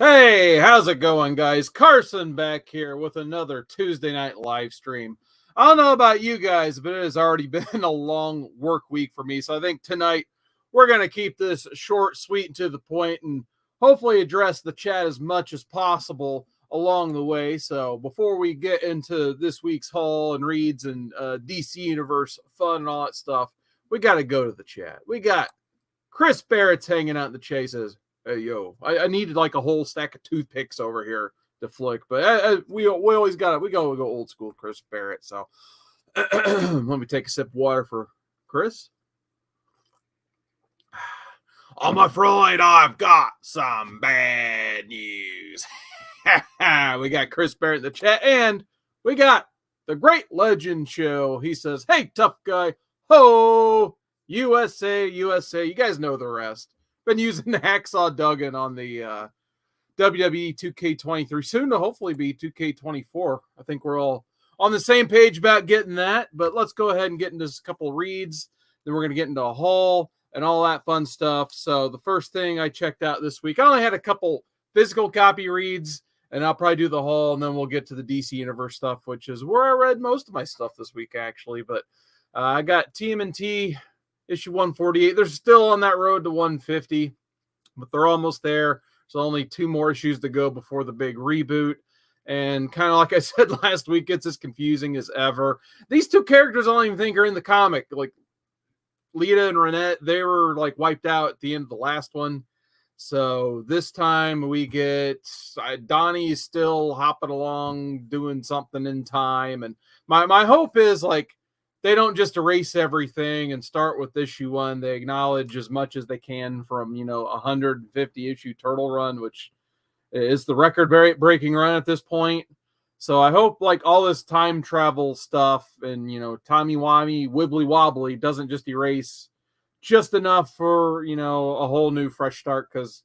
Hey, how's it going, guys? Carson back here with another Tuesday night live stream. I don't know about you guys, but it has already been a long work week for me. So I think tonight we're going to keep this short, sweet, and to the point, and hopefully address the chat as much as possible along the way. So before we get into this week's haul and reads and DC Universe fun and all that stuff, we got to go to the chat. We got Chris Barrett's hanging out in the chases. Hey, yo, I needed like a whole stack of toothpicks over here to flick, but we always got it. We go old school Chris Barrett. So let me take a sip of water for Chris. On my Freud, I've got some bad news. We got Chris Barrett in the chat, and we got the Great Legend Show. He says, hey, tough guy. Ho, USA, USA. You guys know the rest. Been using the Hacksaw Duggan on the WWE 2K23. Soon to hopefully be 2K24. I think we're all on the same page about getting that. But let's go ahead and get into a couple reads. Then we're going to get into a haul and all that fun stuff. So the first thing I checked out this week, I only had a couple physical copy reads, and I'll probably do the haul, and then we'll get to the DC Universe stuff, which is where I read most of my stuff this week, actually. But I got TMNT issue 148. They're still on that road to 150, but they're almost there. So only 2 more issues to go before the big reboot. And kind of like I said last week, it's as confusing as ever. These 2 characters I don't even think are in the comic. Like Lita and Renette, they were like wiped out at the end of the last one. So this time we get Donnie's still hopping along, doing something in time. And my hope is like, they don't just erase everything and start with issue 1. They acknowledge as much as they can from, 150 issue Turtle Run, which is the record breaking run at this point. So I hope like all this time travel stuff and, timey-wimey, wibbly-wobbly doesn't just erase just enough for, a whole new fresh start, because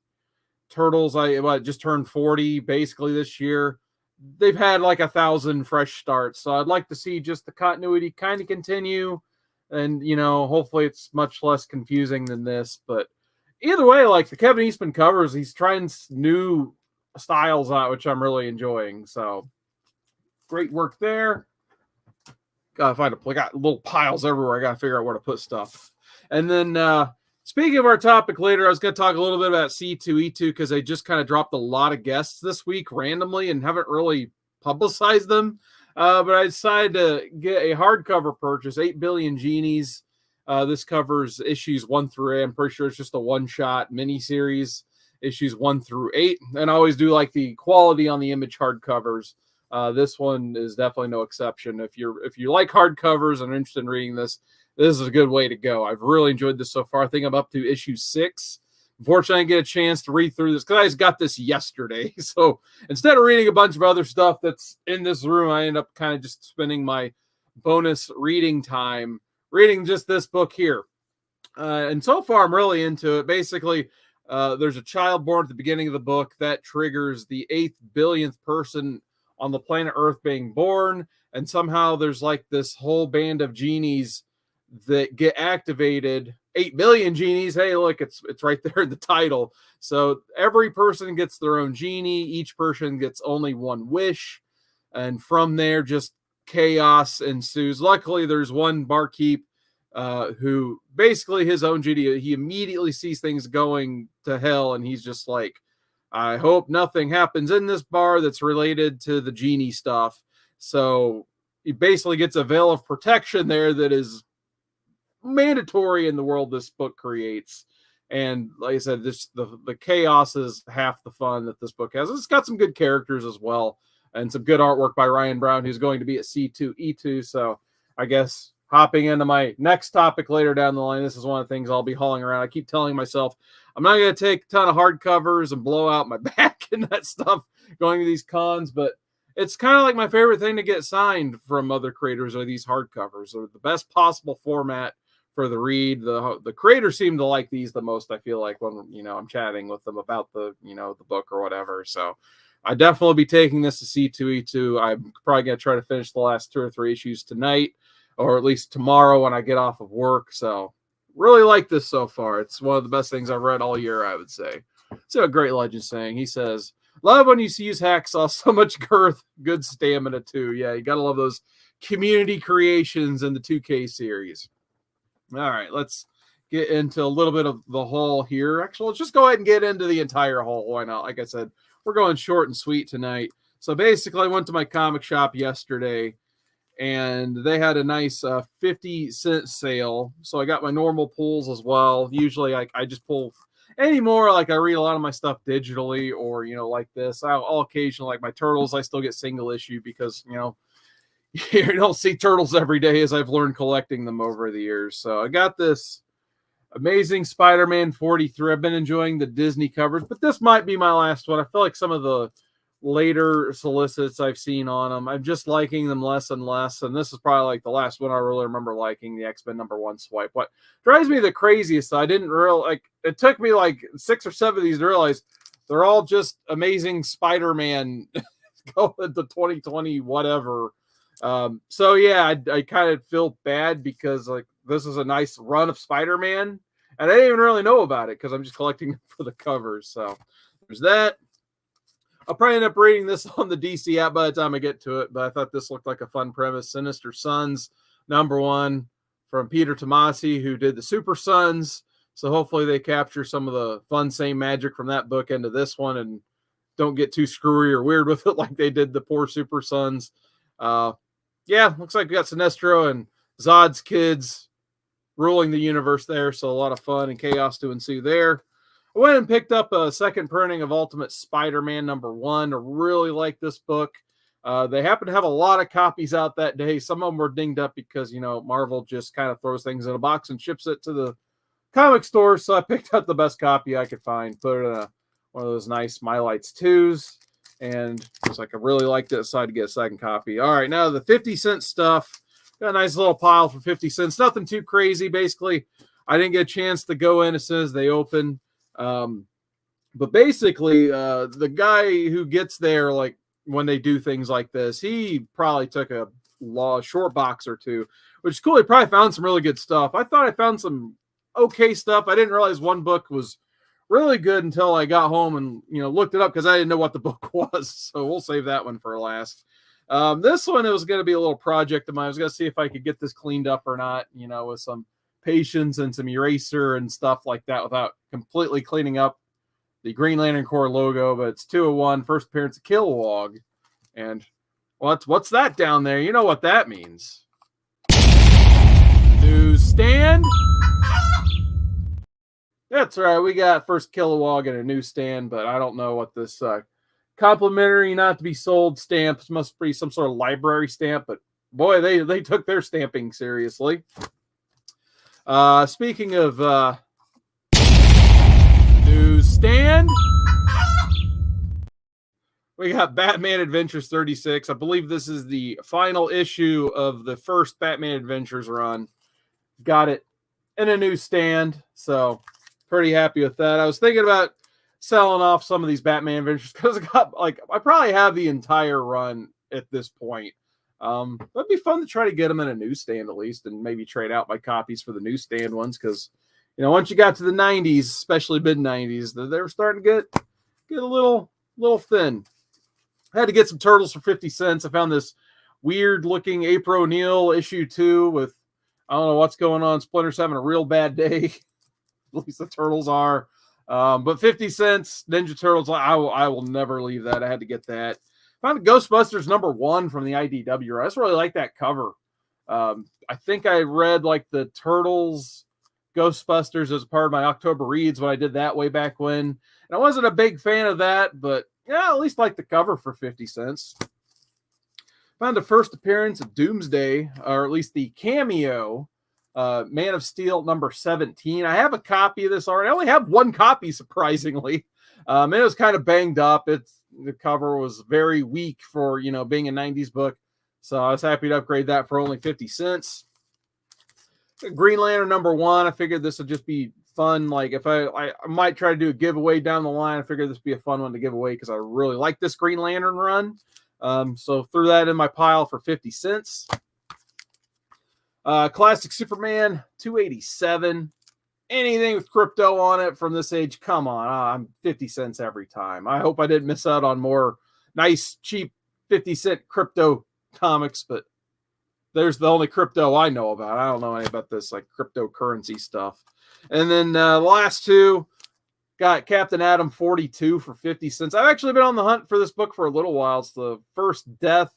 Turtles, I just turned 40 basically this year. They've had like 1,000 fresh starts. So I'd like to see just the continuity kind of continue. And, hopefully it's much less confusing than this. But either way, like the Kevin Eastman covers, he's trying new styles out, which I'm really enjoying. So great work there. Gotta find I got little piles everywhere. I gotta figure out where to put stuff. And then speaking of our topic later, I was going to talk a little bit about C2E2 because they just kind of dropped a lot of guests this week randomly and haven't really publicized them. But I decided to get a hardcover purchase, 8 Billion Genies. This covers issues 1 through 8. I'm pretty sure it's just a one-shot miniseries, issues 1 through 8. And I always do like the quality on the image hardcovers. This one is definitely no exception. If you like hardcovers and are interested in reading this is a good way to go. I've really enjoyed this so far. I think I'm up to issue 6. Unfortunately, I didn't get a chance to read through this because I just got this yesterday. So instead of reading a bunch of other stuff that's in this room, I end up kind of just spending my bonus reading time reading just this book here. And so far, I'm really into it. Basically, there's a child born at the beginning of the book that triggers the 8th billionth person on the planet Earth being born. And somehow there's like this whole band of genies that get activated. 8 billion genies. Hey, look, it's right there in the title. So every person gets their own genie. Each person gets only one wish. And from there, just chaos ensues. Luckily, there's one barkeep who basically his own genie, he immediately sees things going to hell. And he's just like, I hope nothing happens in this bar that's related to the genie stuff. So he basically gets a veil of protection there that is mandatory in the world this book creates. And like I said, the chaos is half the fun that this book has. It's got some good characters as well, and some good artwork by Ryan Brown, who's going to be at C2E2. So I guess hopping into my next topic later down the line, this is one of the things I'll be hauling around. I keep telling myself I'm not going to take a ton of hardcovers and blow out my back and that stuff going to these cons, but it's kind of like my favorite thing to get signed from other creators are these hardcovers. They're the best possible format for the read. The creators seem to like these the most, I feel like, when I'm chatting with them about the the book or whatever. So I definitely be taking this to C2E2. I'm probably gonna try to finish the last 2 or 3 issues tonight, or at least tomorrow when I get off of work. So really like this so far. It's one of the best things I've read all year, I would say. So a Great Legend saying, he says, Love when you use Hacksaw, so much girth, good stamina too. Yeah, you gotta love those community creations in the 2K series. All right, let's get into a little bit of the haul here. Actually, let's just go ahead and get into the entire haul. Why not? Like I said, we're going short and sweet tonight. So basically, I went to my comic shop yesterday, and they had a nice 50-cent sale. So I got my normal pulls as well. Usually, I just pull anymore. Like I read a lot of my stuff digitally, or like this. I'll occasionally, like my Turtles, I still get single issue because you don't see turtles every day, as I've learned collecting them over the years. So I got this Amazing Spider-Man 43. I've been enjoying the Disney covers, but this might be my last one. I feel like some of the later solicits I've seen on them, I'm just liking them less and less. And this is probably like the last one I really remember liking, the X-Men #1 swipe. What drives me the craziest, I didn't realize, it took me like 6 or 7 of these to realize they're all just Amazing Spider-Man going to 2020, whatever. So yeah, I kind of feel bad because like this is a nice run of Spider-Man, and I didn't even really know about it because I'm just collecting for the covers. So there's that. I'll probably end up reading this on the DC app by the time I get to it, but I thought this looked like a fun premise. Sinister Sons #1 from Peter Tomasi, who did the Super Sons. So hopefully they capture some of the fun same magic from that book into this one and don't get too screwy or weird with it like they did the poor Super Sons. Yeah, looks like we got Sinestro and Zod's kids ruling the universe there, so a lot of fun and chaos to ensue there. I went and picked up a second printing of Ultimate Spider-Man #1. I really like this book. They happen to have a lot of copies out that day. Some of them were dinged up because, Marvel just kind of throws things in a box and ships it to the comic store, so I picked out the best copy I could find, put it in one of those nice My Lights 2s. And it's like I really liked it, decided to get a second copy. All right, now the 50-cent stuff. Got a nice little pile for 50 cents. Nothing too crazy. Basically, I didn't get a chance to go in as soon as they open. But basically, the guy who gets there, like when they do things like this, he probably took a short box or two, which is cool. He probably found some really good stuff. I thought I found some okay stuff. I didn't realize one book was really good until I got home and looked it up because I didn't know what the book was. So we'll save that one for last. This one, it was going to be a little project of mine. I was going to see if I could get this cleaned up or not, with some patience and some eraser and stuff like that without completely cleaning up the Green Lantern Corps logo. But it's 201, first appearance of Kilowog. And what's that down there? You know what that means. Newsstand. That's right. We got first Kilowog and a newsstand, but I don't know what this complimentary, not to be sold stamps must be some sort of library stamp. But boy, they took their stamping seriously. Speaking of newsstand, we got Batman Adventures 36. I believe this is the final issue of the first Batman Adventures run. Got it in a newsstand, so pretty happy with that. I was thinking about selling off some of these Batman Adventures because I probably have the entire run at this point. It'd be fun to try to get them in a newsstand at least, and maybe trade out my copies for the newsstand ones because once you got to the 90s, especially mid 90s, they were starting to get a little thin. I had to get some Turtles for 50 cents. I found this weird looking April O'Neil issue 2 with I don't know what's going on. Splinter's having a real bad day. At least the Turtles are. But 50 cents, Ninja Turtles, I will never leave that. I had to get that. Found Ghostbusters #1 from the IDW. I just really like that cover. I think I read like the Turtles Ghostbusters as part of my October reads when I did that way back when. And I wasn't a big fan of that, but yeah, at least like the cover for 50 cents. Found the first appearance of Doomsday, or at least the cameo, Man of Steel #17. I have a copy of this already. I only have one copy, surprisingly. And it was kind of banged up. The cover was very weak for, being a 90s book. So I was happy to upgrade that for only 50 cents. Green Lantern #1. I figured this would just be fun. Like if I might try to do a giveaway down the line. I figured this would be a fun one to give away because I really like this Green Lantern run. So threw that in my pile for 50 cents. Classic Superman 287. anything with crypto on it from this age, come on, I'm 50 cents every time. I hope I didn't miss out on more nice, cheap 50-cent crypto comics, but there's the only crypto I know about. I don't know any about this like cryptocurrency stuff. And then the last two got Captain Atom 42 for 50 cents. I've actually been on the hunt for this book for a little while. It's the first death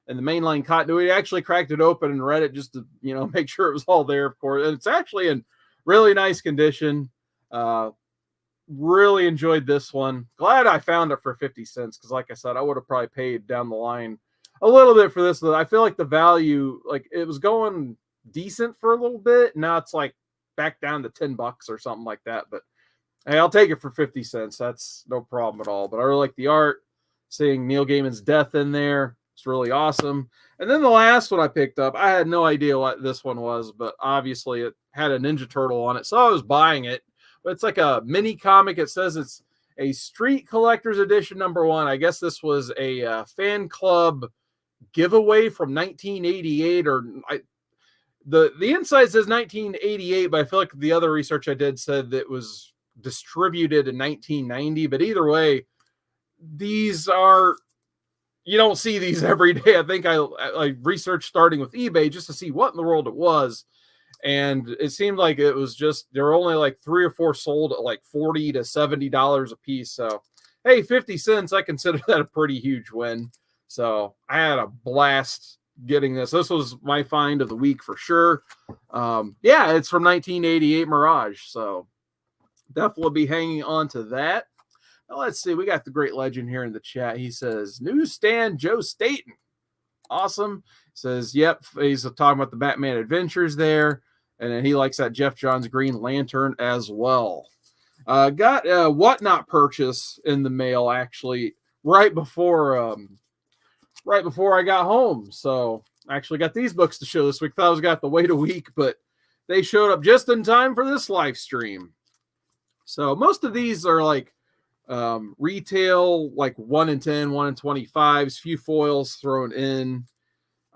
in the mainline continuity. I actually cracked it open and read it just to, make sure it was all there, of course. And it's actually in really nice condition. Really enjoyed this one. Glad I found it for 50 cents because, like I said, I would have probably paid down the line a little bit for this. I feel like the value, like it was going decent for a little bit. Now it's like back down to $10 or something like that. But hey, I'll take it for 50 cents. That's no problem at all. But I really like the art. Seeing Neil Gaiman's death in there, it's really awesome. And then the last one I picked up, I had no idea what this one was, but obviously it had a Ninja Turtle on it, so I was buying it. But it's like a mini comic. It says it's a Street Collector's Edition #1. I guess this was a fan club giveaway from 1988, or the inside says 1988, but I feel like the other research I did said that it was distributed in 1990. But either way, these are, you don't see these every day. I think I researched starting with eBay just to see what in the world it was. And it seemed like it was just, there were only like 3 or 4 sold at like $40 to $70 a piece. So, hey, 50 cents, I consider that a pretty huge win. So I had a blast getting this. This was my find of the week for sure. Yeah, it's from 1988 Mirage. So definitely be hanging on to that. Now, let's see. We got the great legend here in the chat. He says, Newsstand Joe Staten. Awesome. Says, yep. He's talking about the Batman Adventures there. And then he likes that Jeff Johns Green Lantern as well. Got a Whatnot purchase in the mail, actually, right before I got home. So I actually got these books to show this week. Thought I was going to have to wait a week, but they showed up just in time for this live stream. So most of these are like retail, like 1 in 10, 1 in 25s, few foils thrown in.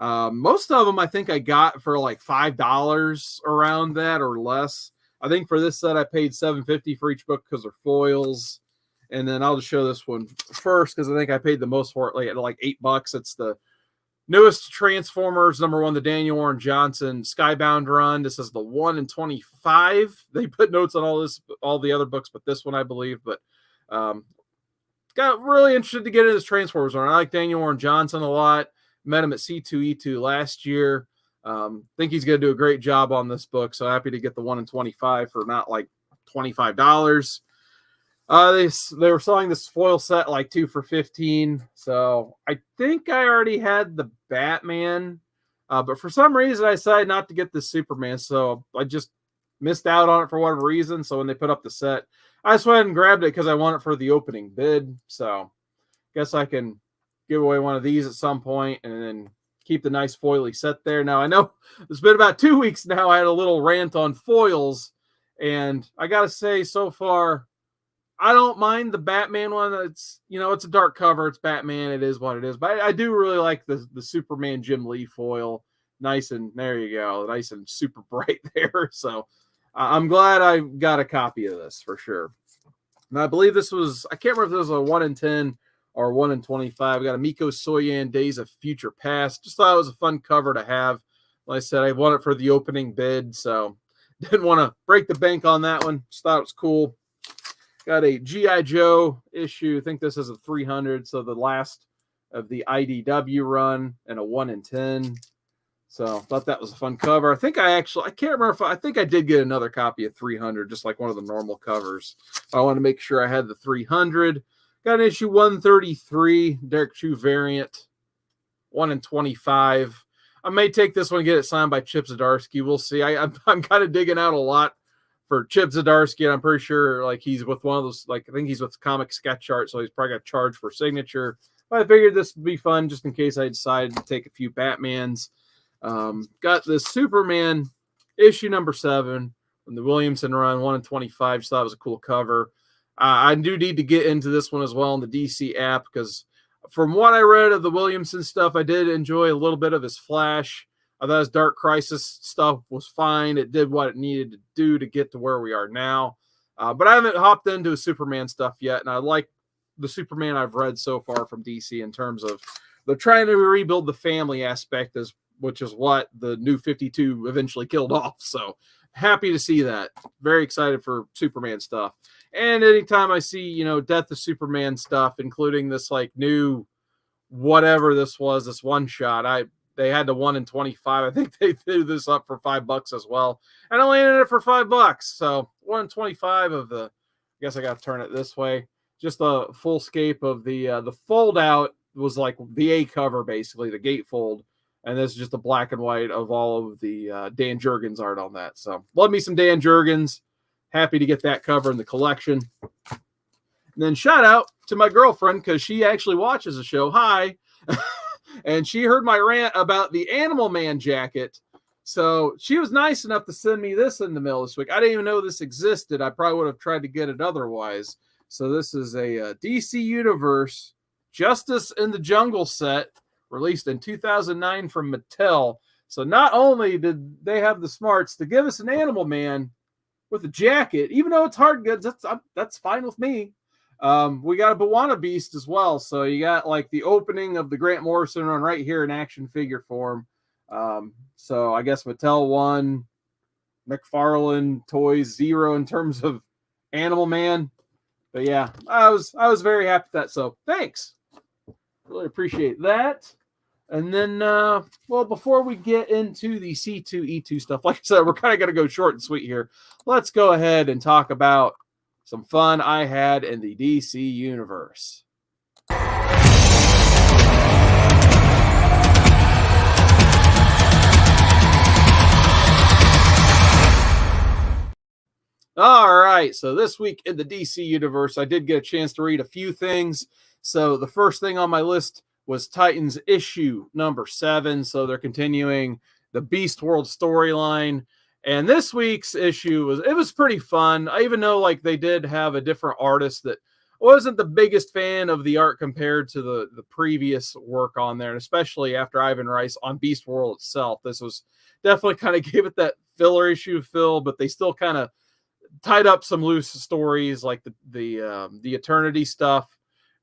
Most of them I think I got for like $5 around that or less. I think for this set I paid $7.50 for each book because they're foils. And then I'll just show this one first because I think I paid the most for it, like $8. It's the newest Transformers #1, the Daniel Warren Johnson Skybound run. This is the 1 in 25. They put notes on all the other books, but this one I believe. But got really interested to get into this Transformers run. I like Daniel Warren Johnson a lot. Met him at C2E2 last year. Think he's going to do a great job on this book. So happy to get the 1 in 25 for not like $25. They were selling this foil set like 2 for $15. So I think I already had the Batman, but for some reason I decided not to get the Superman. So I just missed out on it for whatever reason. So when they put up the set, I just went ahead and grabbed it because I want it for the opening bid. So guess I can give away one of these at some point and then keep the nice foily set there. Now I know it's been about 2 weeks now. I had a little rant on foils, and I gotta say, so far, I don't mind the Batman one. It's, it's a dark cover. It's Batman. It is what it is. But I do really like the Superman Jim Lee foil. Nice, and there you go. Nice and super bright there. So I'm glad I got a copy of this for sure. And I believe this was, I can't remember if this was a 1 in 10 or 1 in 25. I got a Miko Soyan Days of Future Past. Just thought it was a fun cover to have. Like I said, I won it for the opening bid, so didn't want to break the bank on that one. Just thought it was cool. Got a G.I. Joe issue. I think this is a 300, so the last of the IDW run, and a 1 in 10. So thought that was a fun cover. I think I can't remember I think I did get another copy of 300, just like one of the normal covers. I wanted to make sure I had the 300. Got an issue 133, Derek Chu variant, 1 in 25. I may take this one and get it signed by Chip Zdarsky. We'll see. I'm kind of digging out a lot for Chip Zdarsky, and I'm pretty sure like he's with one of those, like I think he's with Comic Sketch Art, so he's probably got to charge for signature. But I figured this would be fun just in case I decided to take a few Batmans. Got the Superman issue #7 from the Williamson run, 1 in 25. Just thought it was a cool cover. I do need to get into this one as well in the DC app because from what I read of the Williamson stuff, I did enjoy a little bit of his Flash. I thought his Dark Crisis stuff was fine. It did what it needed to do to get to where we are now. But I haven't hopped into his Superman stuff yet, and I like the Superman I've read so far from DC in terms of they're trying to rebuild the family aspect, which is what the New 52 eventually killed off. So happy to see that. Very excited for Superman stuff. And anytime I see, Death of Superman stuff, including this like new whatever this was, this one shot, they had the 1 in 25. I think they threw this up for $5 as well. And I landed it for $5. So 1 in 25 of I guess I got to turn it this way. Just a full scape of the fold out was like the A cover, basically, the gatefold. And this is just a black and white of all of the Dan Jurgens art on that. So love me some Dan Jurgens. Happy to get that cover in the collection. And then shout out to my girlfriend because she actually watches the show. Hi. And she heard my rant about the Animal Man jacket. So she was nice enough to send me this in the mail this week. I didn't even know this existed. I probably would have tried to get it otherwise. So this is a DC Universe Justice in the Jungle set released in 2009 from Mattel. So not only did they have the smarts to give us an Animal Man with a jacket, even though it's hard goods, that's fine with me. We got a Bwana Beast as well. So you got like the opening of the Grant Morrison run right here in action figure form. So I guess Mattel 1, McFarlane Toys 0 in terms of Animal Man. But yeah, I was very happy with that. So thanks. Really appreciate that. And then, well, before we get into the C2E2 stuff, like I said, we're kind of going to go short and sweet here. Let's go ahead and talk about some fun I had in the DC universe. All right, so this week in the DC universe, I did get a chance to read a few things. So the first thing on my list was Titans issue number 7. So they're continuing the Beast World storyline. And this week's issue was pretty fun. I even know like they did have a different artist that wasn't the biggest fan of the art compared to the previous work on there, and especially after Ivan Rice on Beast World itself. This was definitely kind of gave it that filler issue feel, but they still kind of tied up some loose stories like the Eternity stuff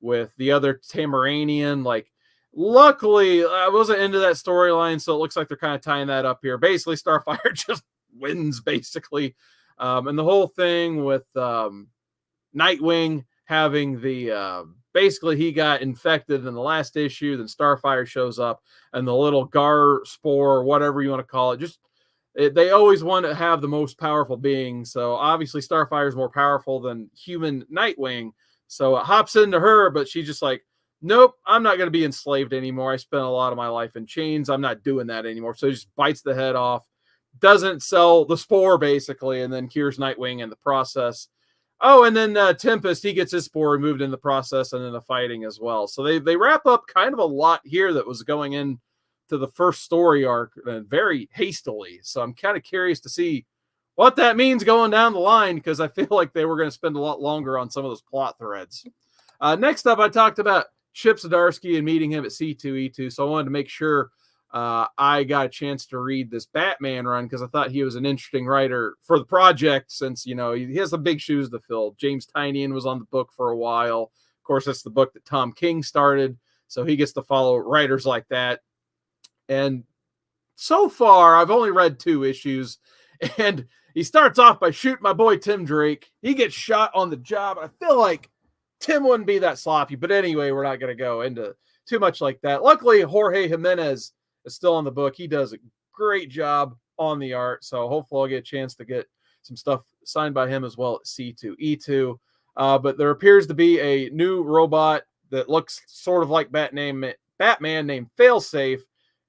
with the other Tamaranian. Like, luckily, I wasn't into that storyline, so it looks like they're kind of tying that up here. Basically, Starfire just wins, basically. And the whole thing with Nightwing having basically he got infected in the last issue, then Starfire shows up, and the little Gar spore, or whatever you want to call it, they always want to have the most powerful being. So obviously Starfire is more powerful than human Nightwing. So it hops into her, but she's just like, nope, I'm not going to be enslaved anymore. I spent a lot of my life in chains. I'm not doing that anymore. So he just bites the head off, doesn't sell the spore basically, and then cures Nightwing in the process. Oh, and then Tempest, he gets his spore removed in the process and in the fighting as well. So they wrap up kind of a lot here that was going in to the first story arc very hastily. So I'm kind of curious to see what that means going down the line, because I feel like they were going to spend a lot longer on some of those plot threads. Next up, I talked about Chip Zdarsky and meeting him at C2E2. So I wanted to make sure I got a chance to read this Batman run because I thought he was an interesting writer for the project since, he has some big shoes to fill. James Tynion was on the book for a while. Of course, that's the book that Tom King started. So he gets to follow writers like that. And so far, I've only read 2 issues. And he starts off by shooting my boy Tim Drake. He gets shot on the job. I feel like Tim wouldn't be that sloppy. But anyway, we're not going to go into too much like that. Luckily, Jorge Jimenez is still on the book. He does a great job on the art. So hopefully I'll get a chance to get some stuff signed by him as well at C2E2. But there appears to be a new robot that looks sort of like Batman named Failsafe.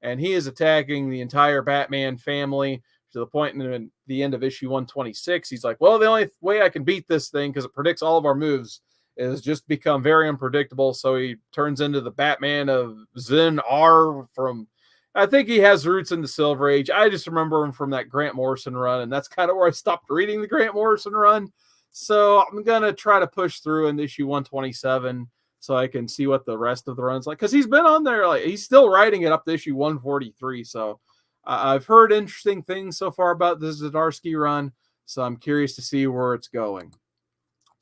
And he is attacking the entire Batman family to the point in the end of issue 126. He's like, well, the only way I can beat this thing, because it predicts all of our moves, is just become very unpredictable. So he turns into the Batman of Zen R from, I think he has roots in the Silver Age. I just remember him from that Grant Morrison run, and that's kind of where I stopped reading the Grant Morrison run. So I'm going to try to push through in issue 127 so I can see what the rest of the run's like. Because he's been on there, like he's still writing it up to issue 143. So I've heard interesting things so far about the Zdarsky run, so I'm curious to see where it's going.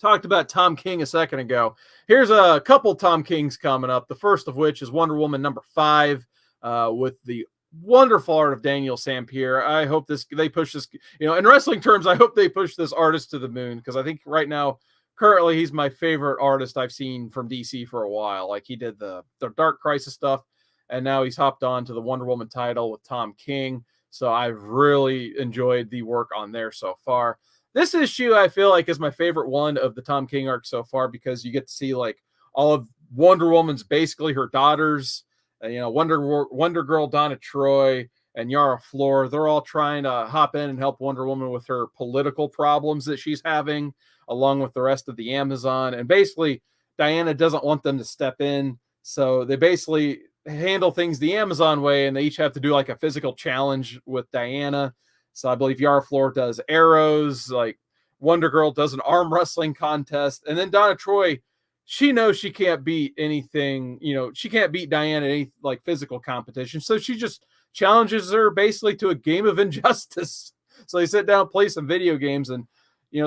Talked about Tom King a second ago. Here's a couple Tom Kings coming up. The first of which is Wonder Woman #5 with the wonderful art of Daniel Sampere. I hope they push this, in wrestling terms, I hope they push this artist to the moon, because I think right now, currently, he's my favorite artist I've seen from DC for a while. Like, he did the Dark Crisis stuff, and now he's hopped on to the Wonder Woman title with Tom King. So I've really enjoyed the work on there so far. This issue, I feel like, is my favorite one of the Tom King arc so far, because you get to see like all of Wonder Woman's, basically her daughters, Wonder Girl, Donna Troy, and Yara Flor. They're all trying to hop in and help Wonder Woman with her political problems that she's having, along with the rest of the Amazon. And basically, Diana doesn't want them to step in, so they basically handle things the Amazon way, and they each have to do like a physical challenge with Diana. So I believe Yara Flor does arrows, like Wonder Girl does an arm wrestling contest, and then Donna Troy, she knows she can't beat anything, she can't beat Diana in any like physical competition, so she just challenges her basically to a game of injustice. So they sit down, play some video games, and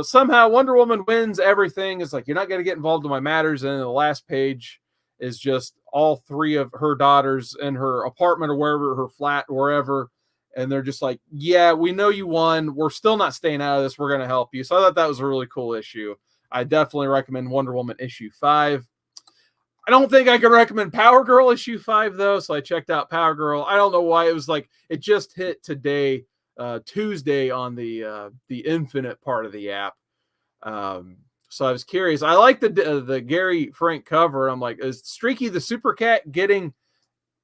somehow Wonder Woman wins everything. It's like, you're not going to get involved in my matters. And then the last page is just all three of her daughters in her apartment or wherever, her flat, wherever. And they're just like, yeah, we know you won. We're still not staying out of this. We're going to help you. So I thought that was a really cool issue. I definitely recommend Wonder Woman #5. I don't think I can recommend Power Girl #5, though. So I checked out Power Girl. I don't know why. It was like, it just hit today, Tuesday, on the Infinite part of the app. So I was curious. I like the Gary Frank cover. I'm like, is Streaky the Super Cat getting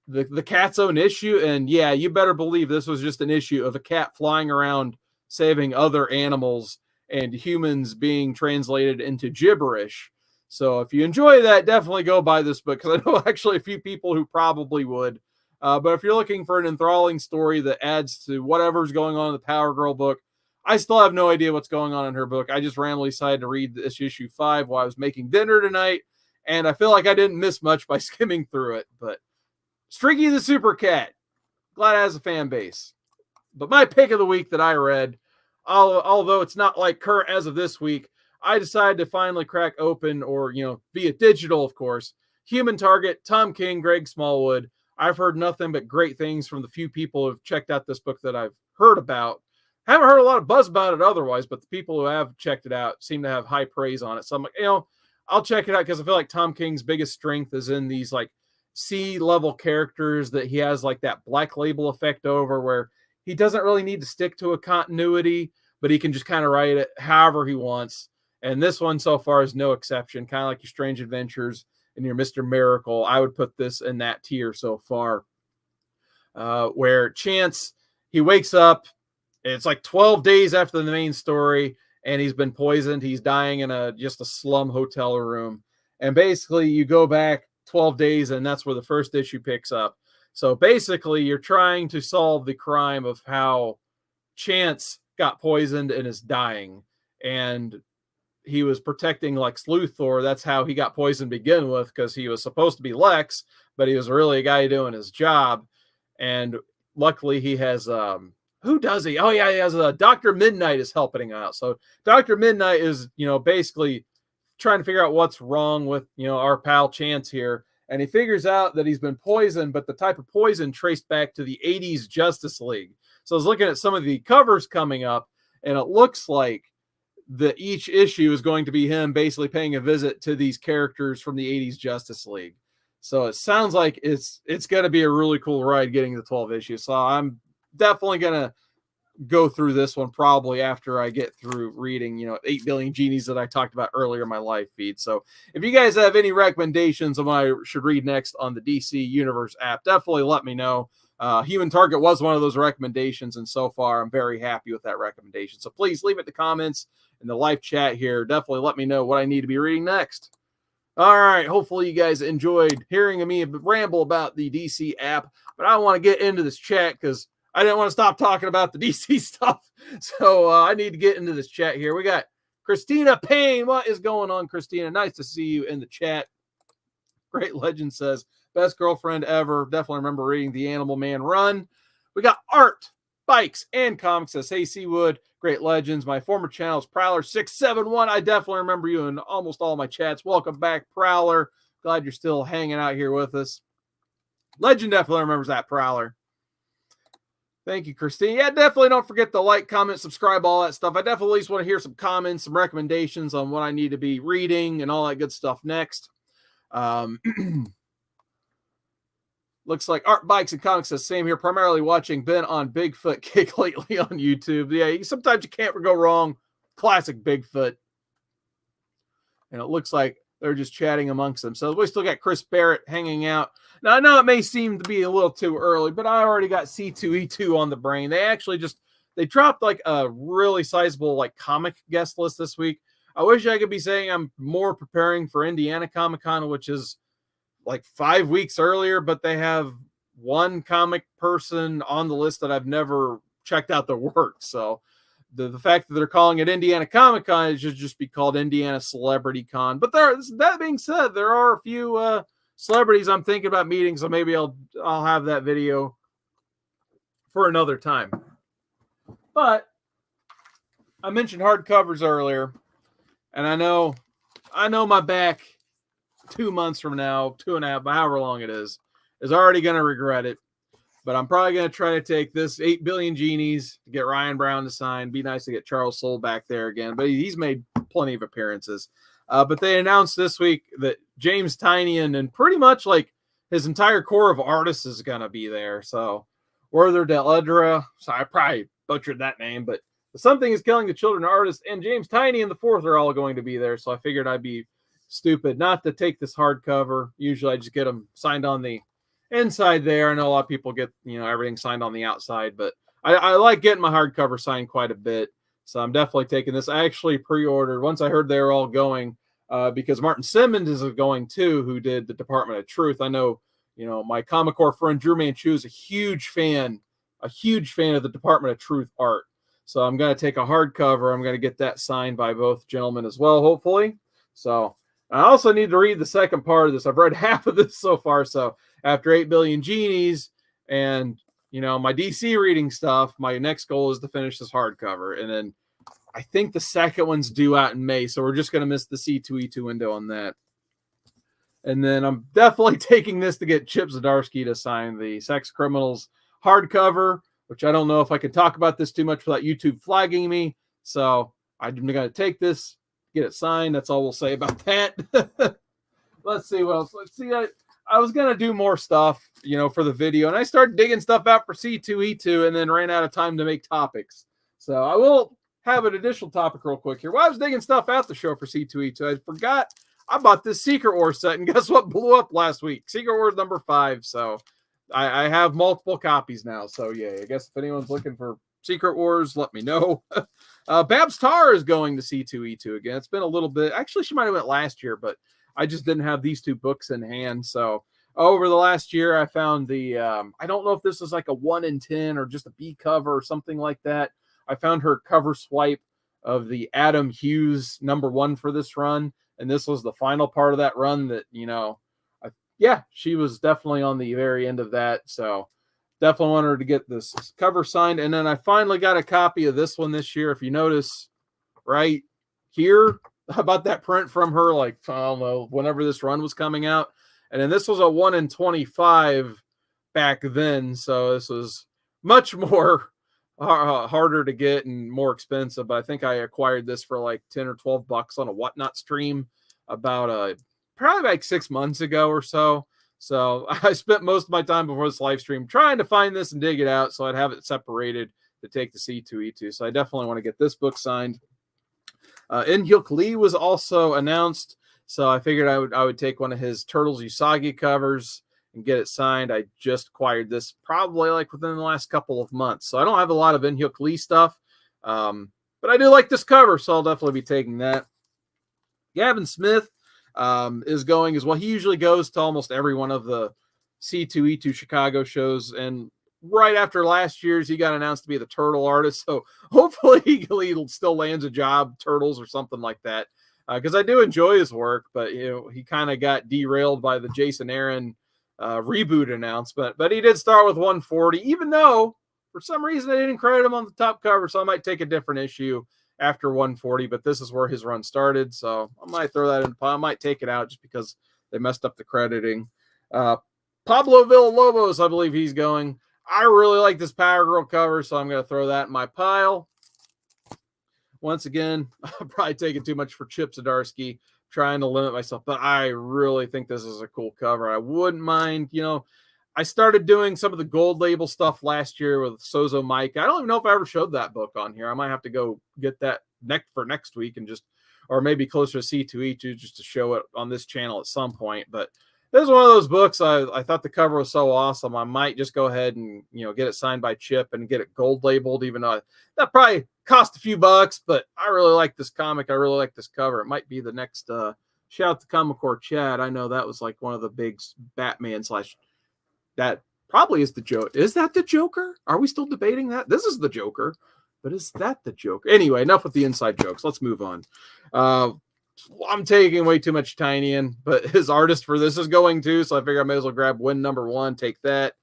the cat's own issue? And yeah, you better believe this was just an issue of a cat flying around saving other animals and humans being translated into gibberish. So if you enjoy that, definitely go buy this book, because I know actually a few people who probably would. But if you're looking for an enthralling story that adds to whatever's going on in the Power Girl book, I still have no idea what's going on in her book. I just randomly decided to read this issue 5 while I was making dinner tonight, and I feel like I didn't miss much by skimming through it. But Streaky the Super Cat, glad it has a fan base. But my pick of the week that I read, although it's not like current as of this week, I decided to finally crack open, or via digital, of course, Human Target, Tom King, Greg Smallwood. I've heard nothing but great things from the few people who have checked out this book that I've heard about. Haven't heard a lot of buzz about it otherwise, but the people who have checked it out seem to have high praise on it. So I'm like, I'll check it out, because I feel like Tom King's biggest strength is in these like C-level characters that he has like that Black Label effect over, where he doesn't really need to stick to a continuity, but he can just kind of write it however he wants. And this one so far is no exception. Kind of like your Strange Adventures and your Mr. Miracle. I would put this in that tier so far. Where Chance, he wakes up, it's like 12 days after the main story, and he's been poisoned. He's dying in just a slum hotel room. And basically you go back 12 days, and that's where the first issue picks up. So basically you're trying to solve the crime of how Chance got poisoned and is dying. And he was protecting Lex Luthor. That's how he got poisoned to begin with, because he was supposed to be Lex, but he was really a guy doing his job. And luckily he has, who does he? Oh yeah, he has Dr. Midnight is helping out. So Dr. Midnight is, basically trying to figure out what's wrong with, our pal Chance here. And he figures out that he's been poisoned, but the type of poison traced back to the 80s Justice League. So I was looking at some of the covers coming up, and it looks like each issue is going to be him basically paying a visit to these characters from the 80s Justice League. So it sounds like it's going to be a really cool ride getting the 12 issues. So I'm definitely going to go through this one probably after I get through reading, 8 Billion Genies that I talked about earlier in my live feed. So if you guys have any recommendations of what I should read next on the DC Universe app, definitely let me know. Human Target was one of those recommendations, and so far I'm very happy with that recommendation. So please leave it in the comments in the live chat here. Definitely let me know what I need to be reading next. All right, hopefully you guys enjoyed hearing me ramble about the DC app, but I want to get into this chat because I didn't want to stop talking about the DC stuff. So I need to get into this chat here. We got Christina Payne. What is going on, Christina? Nice to see you in the chat. Great Legend says, best girlfriend ever. Definitely remember reading the Animal Man run. We got art, bikes, and comics. Says, hey, Seawood, great legends. My former channel is Prowler671. I definitely remember you in almost all my chats. Welcome back, Prowler. Glad you're still hanging out here with us. Legend definitely remembers that, Prowler. Thank you, Christine. Yeah, definitely don't forget to like, comment, subscribe, all that stuff. I definitely at least want to hear some comments, some recommendations on what I need to be reading and all that good stuff next. Looks like Art, Bikes, and Comics says same here. Primarily watching Ben on Bigfoot kick lately on YouTube. Yeah, sometimes you can't go wrong. Classic Bigfoot. And it looks like they're just chatting amongst themselves. We still got Chris Barrett hanging out. Now, I know it may seem to be a little too early, but I already got C2E2 on the brain. They actually they dropped like a really sizable like comic guest list this week. I wish I could be saying I'm more preparing for Indiana Comic-Con, which is like 5 weeks earlier, but they have one comic person on the list that I've never checked out their work. So the fact that they're calling it Indiana Comic-Con, it should just be called Indiana Celebrity Con. But that being said, there are a few celebrities I'm thinking about meeting, so maybe I'll have that video for another time. But I mentioned hardcovers earlier, and I know my back 2 months from now, 2.5, however long it is already going to regret it. But I'm probably going to try to take this 8 Billion Genies to get Ryan Brown to sign. Be nice to get Charles Soule back there again, but he's made plenty of appearances. But they announced this week that James Tynion and pretty much like his entire core of artists is going to be there. So Werther Deledra, so I probably butchered that name, but Something is Killing the Children artist and James Tynion the fourth are all going to be there. So I figured I'd be stupid not to take this hardcover. Usually I just get them signed on the inside there. I know a lot of people get, everything signed on the outside, but I like getting my hardcover signed quite a bit. So I'm definitely taking this. I actually pre-ordered once I heard they were all going because Martin Simmons is going too, who did the Department of Truth. I know, my Comic Core friend Drew Manchu is a huge fan of the Department of Truth art. So I'm going to take a hardcover. I'm going to get that signed by both gentlemen as well, hopefully. So I also need to read the second part of this. I've read half of this so far. So after 8 Billion Genies and, my DC reading stuff, my next goal is to finish this hardcover. And then I think the second one's due out in May. So we're just going to miss the C2E2 window on that. And then I'm definitely taking this to get Chip Zdarsky to sign the Sex Criminals hardcover, which I don't know if I can talk about this too much without YouTube flagging me. So I'm going to take this, get it signed. That's all we'll say about that. Let's see what else. Let's see. I was going to do more stuff, for the video. And I started digging stuff out for C2E2 and then ran out of time to make topics. So I will have an additional topic real quick here. While I was digging stuff out the show for C2E2, I forgot I bought this Secret Wars set. And guess what blew up last week? Secret Wars number 5. So I have multiple copies now. So yeah, I guess if anyone's looking for Secret Wars, let me know. Babs Tarr is going to C2E2 again. It's been a little bit. Actually, she might have went last year, but I just didn't have these two books in hand. So over the last year, I found the, I don't know if this is like a 1 in 10 or just a B cover or something like that. I found her cover swipe of the Adam Hughes #1 for this run. And this was the final part of that run that, she was definitely on the very end of that. So definitely wanted her to get this cover signed. And then I finally got a copy of this one this year. If you notice right here, about that print from her, like, I don't know, whenever this run was coming out. And then this was a 1 in 25 back then. So this was much more harder to get and more expensive. But I think I acquired this for like 10 or 12 bucks on a Whatnot stream about probably like 6 months ago or so. So I spent most of my time before this live stream trying to find this and dig it out so I'd have it separated to take the C2E2. So I definitely want to get this book signed. In-Hyuk Lee was also announced, so I figured I would take one of his Turtles Usagi covers and get it signed. I just acquired this probably like within the last couple of months, so I don't have a lot of In-Hyuk Lee stuff, but I do like this cover, so I'll definitely be taking that. Gavin Smith is going as well. He usually goes to almost every one of the C2E2 Chicago shows, and right after last year's, he got announced to be the Turtle artist. So hopefully he still lands a job, Turtles or something like that. Because I do enjoy his work, but he kind of got derailed by the Jason Aaron reboot announcement. But he did start with 140, even though For some reason, I didn't credit him on the top cover, so I might take a different issue after 140, but this is where his run started, so I might throw that in the pile. I might take it out just because they messed up the crediting. Pablo Villalobos, I believe he's going. I really like this Power Girl cover, so I'm going to throw that in my pile. Once again, I'm probably taking too much for Chip Zdarsky, trying to limit myself, but I really think this is a cool cover. I wouldn't mind, I started doing some of the gold label stuff last year with Sozo Mike. I don't even know if I ever showed that book on here. I might have to go get that next week and or maybe closer to C2E2 just to show it on this channel at some point. But this is one of those books. I thought the cover was so awesome. I might just go ahead and, get it signed by Chip and get it gold labeled, even though that probably cost a few bucks, but I really like this comic. I really like this cover. It might be the next, shout out to Comic Core Chad. I know that was like one of the big Batman / that probably is the Joker. Is that the Joker? Are we still debating that? This is the Joker, but is that the Joker? Anyway, enough with the inside jokes. Let's move on. I'm taking way too much Tynion, but his artist for this is going too, so I figure I may as well grab win number 1, take that.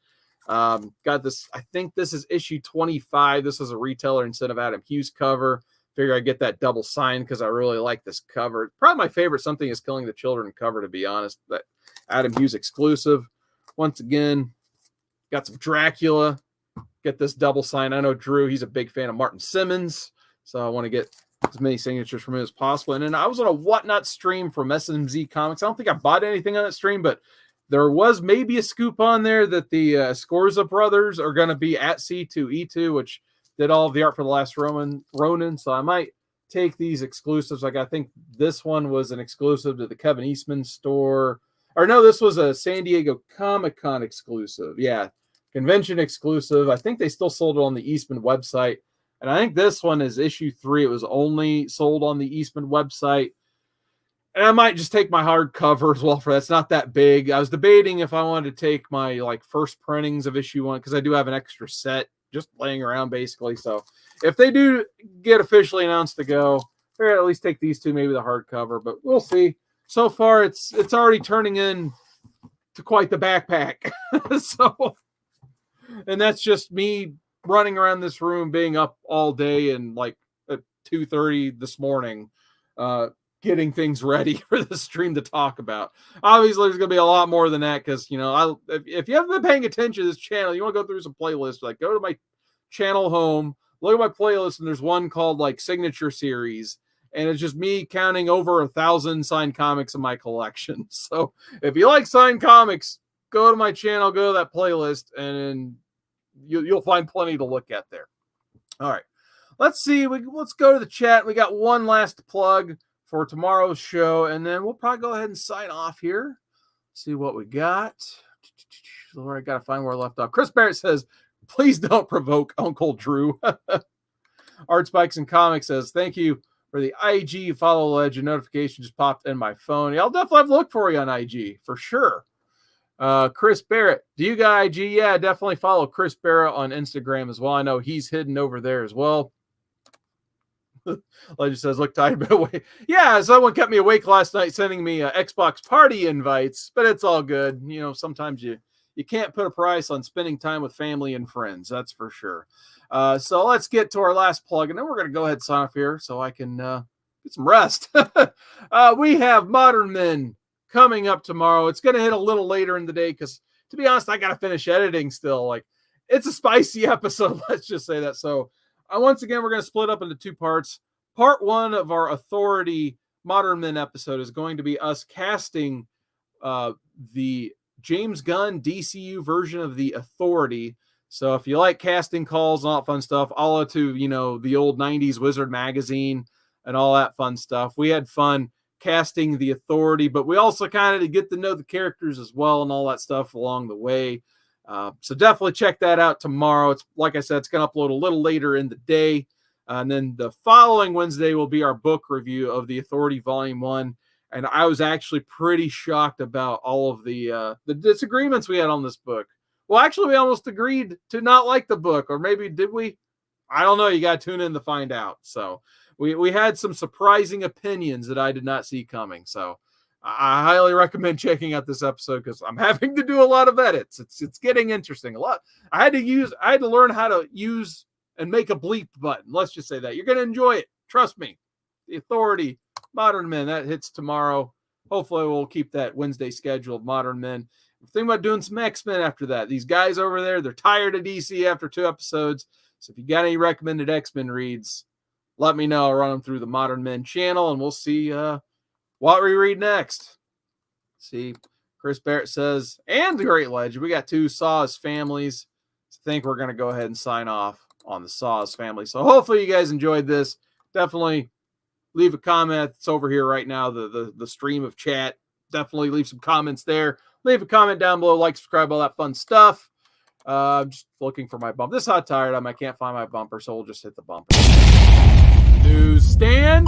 Got this, I think this is issue 25. This is a retailer instead of Adam Hughes cover. Figure I get that double signed because I really like this cover. Probably my favorite Something Is Killing the Children cover, to be honest. That Adam Hughes exclusive. Once again, got some Dracula. Get this double sign. I know Drew, he's a big fan of Martin Simmons, so I want to get as many signatures from him as possible. And then I was on a Whatnot stream from SMZ Comics. I don't think I bought anything on that stream, but there was maybe a scoop on there that the Scorza brothers are going to be at C2E2, which did all of the art for The Last Ronin. So I might take these exclusives. Like I think this one was an exclusive to the Kevin Eastman store. Or no, this was a San Diego Comic-Con exclusive. Yeah, convention exclusive. I think they still sold it on the Eastman website. And I think this one is issue 3. It was only sold on the Eastman website. And I might just take my hardcover as well for that. It's not that big. I was debating if I wanted to take my first printings of issue 1 because I do have an extra set just laying around basically. So if they do get officially announced to go, I'll at least take these 2, maybe the hardcover, but we'll see. So far, it's already turning in to quite the backpack. So, and that's just me running around this room, being up all day and at 2:30 this morning, getting things ready for the stream to talk about. Obviously, there's going to be a lot more than that because, if you haven't been paying attention to this channel, you want to go through some playlists, go to my channel home, look at my playlist, and there's one called Signature Series. And it's just me counting over 1,000 signed comics in my collection. So if you like signed comics, go to my channel, go to that playlist, and you'll find plenty to look at there. All right. Let's see. Let's go to the chat. We got one last plug for tomorrow's show, and then we'll probably go ahead and sign off here. See what we got. I got to find where I left off. Chris Barrett says, please don't provoke Uncle Drew. Art Spikes and Comics says, thank you for the IG follow legend notification just popped in my phone. Yeah, I'll definitely have to look for you on IG for sure. Chris Barrett, do you got IG? Yeah, definitely follow Chris Barrett on Instagram as well. I know he's hidden over there as well. Legend says, look tired, but awake. Yeah, someone kept me awake last night sending me Xbox party invites, but it's all good. Sometimes you can't put a price on spending time with family and friends. That's for sure. So let's get to our last plug, and then we're going to go ahead and sign off here so I can get some rest. We have Modern Men coming up tomorrow. It's going to hit a little later in the day because, to be honest, I got to finish editing still. It's a spicy episode. Let's just say that. So once again, we're going to split up into 2 parts. Part 1 of our Authority Modern Men episode is going to be us casting the James Gunn DCU version of the Authority. So if you like casting calls and all that fun stuff, all to, the old 90s Wizard magazine and all that fun stuff. We had fun casting the Authority, but we also kind of get to know the characters as well and all that stuff along the way. So definitely check that out tomorrow. It's like I said, it's going to upload a little later in the day. And then the following Wednesday will be our book review of the Authority Volume 1. And I was actually pretty shocked about all of the disagreements we had on this book. Well, actually, we almost agreed to not like the book, or maybe did we? I don't know. You got to tune in to find out. So we had some surprising opinions that I did not see coming. So I highly recommend checking out this episode because I'm having to do a lot of edits. It's getting interesting. I had to learn how to use and make a bleep button. Let's just say that. You're going to enjoy it. Trust me. The Authority, Modern Men, that hits tomorrow. Hopefully we'll keep that Wednesday schedule of Modern Men. I'm thinking about doing some X-Men after that. These guys over there, they're tired of DC after 2 episodes. So if you got any recommended X-Men reads, let me know. I'll run them through the Modern Men channel, and we'll see what we read next. See, Chris Barrett says, and the Great Legend. We got 2 Saw's families. So I think we're going to go ahead and sign off on the Saw's family. So hopefully you guys enjoyed this. Definitely leave a comment. It's over here right now, the stream of chat. Definitely leave some comments there. Leave a comment down below. Like, subscribe, all that fun stuff. I'm just looking for my bumper. This is how tired I can't find my bumper, so we'll just hit the bumper. Newsstand.